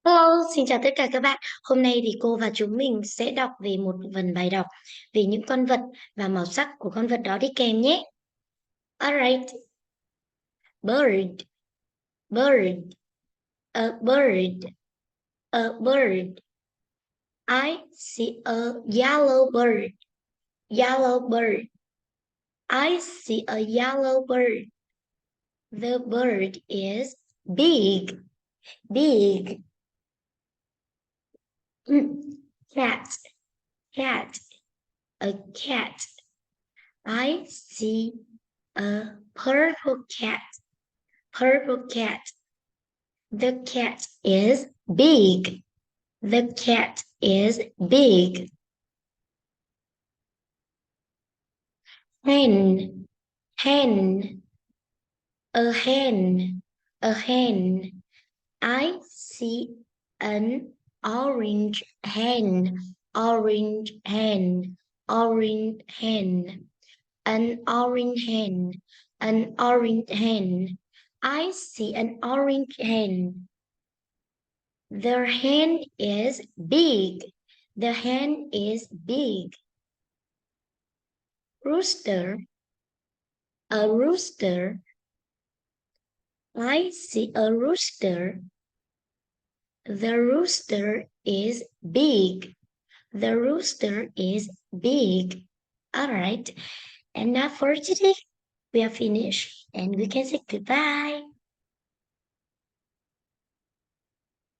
Hello, xin chào tất cả các bạn. Hôm nay thì cô và chúng mình sẽ đọc về một phần bài đọc về những con vật và màu sắc của con vật đó đi kèm nhé. Alright, bird, bird, a bird, a bird. I see a yellow bird, yellow bird. I see a yellow bird. The bird is big, big. Cat, cat, a cat. I see a purple cat. Purple cat. The cat is big. The cat is big. Hen. Hen. A hen. A hen. I see an orange hen. Orange hen. Orange hen. An orange hen. An orange hen. I see an orange hen. Their hen is big. The hen is big. Rooster. A rooster. I see a rooster. The rooster is big. The rooster is big. All right. And now for today, we are finished and we can say goodbye.